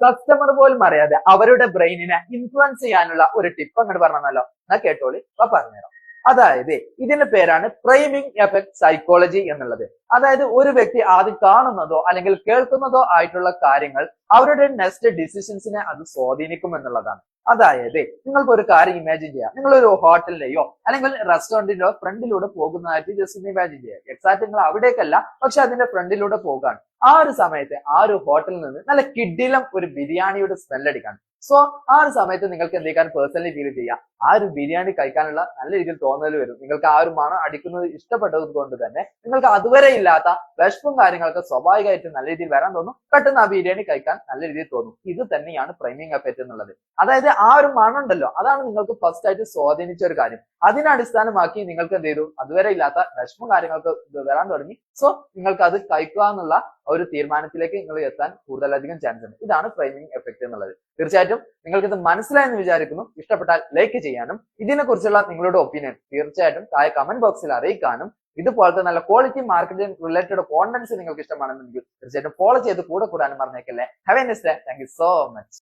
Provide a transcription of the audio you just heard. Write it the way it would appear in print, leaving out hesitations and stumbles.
Customer പോലും അറിയാതെ അവരുടെ ബ്രെയിനിനെ ഇൻഫ്ലുവൻസ് ചെയ്യാനുള്ള ഒരു ടിപ്പ് അങ്ങോട്ട് പറഞ്ഞല്ലോ. എന്നാ കേട്ടോളി, പറഞ്ഞുതരാം. അതായത് ഇതിന്റെ പേരാണ് പ്രൈമിംഗ് എഫക്ട് സൈക്കോളജി എന്നുള്ളത്. അതായത് ഒരു വ്യക്തി ആദ്യം കാണുന്നതോ അല്ലെങ്കിൽ കേൾക്കുന്നതോ ആയിട്ടുള്ള കാര്യങ്ങൾ അവരുടെ നെക്സ്റ്റ് ഡിസിഷൻസിനെ അത് സ്വാധീനിക്കും എന്നുള്ളതാണ്. അതായത് നിങ്ങൾക്ക് ഒരു കാര്യം ഇമാജിൻ ചെയ്യാം. നിങ്ങൾ ഒരു ഹോട്ടലിലെയോ അല്ലെങ്കിൽ റെസ്റ്റോറന്റിലോ ഫ്രണ്ടിലൂടെ പോകുന്നതായിട്ട് ജസ്റ്റ് ഒന്ന് ഇമാജിൻ ചെയ്യാം. എക്സാക്ട് നിങ്ങൾ അവിടേക്കല്ല, പക്ഷെ അതിന്റെ ഫ്രണ്ടിലൂടെ പോകാണ്. ആ ഒരു സമയത്ത് ആ ഒരു ഹോട്ടലിൽ നിന്ന് നല്ല കിഡിലം ഒരു ബിരിയാണിയുടെ സ്മെല്ലടിക്കാണ്. സോ ആ ഒരു സമയത്ത് നിങ്ങൾക്ക് എന്തെങ്കിലും പേഴ്സണലി ഫീൽ ചെയ്യാം, ആ ഒരു ബിരിയാണി കഴിക്കാനുള്ള നല്ല രീതിയിൽ തോന്നൽ വരും. നിങ്ങൾക്ക് ആ ഒരു മണം അടിക്കുന്നത് ഇഷ്ടപ്പെട്ടത് കൊണ്ട് തന്നെ നിങ്ങൾക്ക് അതുവരെ ഇല്ലാത്ത വിഷമവും കാര്യങ്ങളൊക്കെ സ്വാഭാവികമായിട്ട് നല്ല രീതിയിൽ വരാൻ തോന്നും. പെട്ടെന്ന് ആ ബിരിയാണി കഴിക്കാൻ നല്ല രീതിയിൽ തോന്നും. ഇത് തന്നെയാണ് പ്രൈമിംഗ് എഫക്ട് എന്നുള്ളത്. അതായത് ആ ഒരു മണം ഉണ്ടല്ലോ, അതാണ് നിങ്ങൾക്ക് ഫസ്റ്റ് ആയിട്ട് സ്വാധീനിച്ച ഒരു കാര്യം. അതിനെ അടിസ്ഥാനമാക്കി നിങ്ങൾക്ക് എന്ത് ചെയ്തു, അതുവരെ ഇല്ലാത്ത വിഷമവും കാര്യങ്ങൾക്ക് വരാൻ തുടങ്ങി. സോ നിങ്ങൾക്ക് അത് കഴിക്കുക എന്നുള്ള ഒരു തീരുമാനത്തിലേക്ക് നിങ്ങൾ എത്താൻ കൂടുതലധികം ചാൻസ് ഉണ്ട്. ഇതാണ് പ്രൈമിംഗ് എഫക്ട് എന്നുള്ളത്. തീർച്ചയായിട്ടും നിങ്ങൾക്ക് ഇത് മനസ്സിലായെന്ന് വിചാരിക്കുന്നു. ഇഷ്ടപ്പെട്ടാൽ ലൈക്ക് ചെയ്യാനും ഇതിനെ കുറിച്ചുള്ള നിങ്ങളുടെ ഒപ്പീനിയൻ തീർച്ചയായിട്ടും താഴെ കമന്റ് ബോക്സിൽ അറിയിക്കാനും, ഇതുപോലത്തെ നല്ല ക്വാളിറ്റി മാർക്കറ്റിംഗ് റിലേറ്റഡ് കോണ്ടന്റ്സ് നിങ്ങൾക്ക് ഇഷ്ടമാണെന്നെങ്കിൽ തീർച്ചയായിട്ടും ഫോളോ ചെയ്ത് കൂടെ കൂടാനും മറന്നേക്കല്ലേ. Have a nice day. Thank you so much.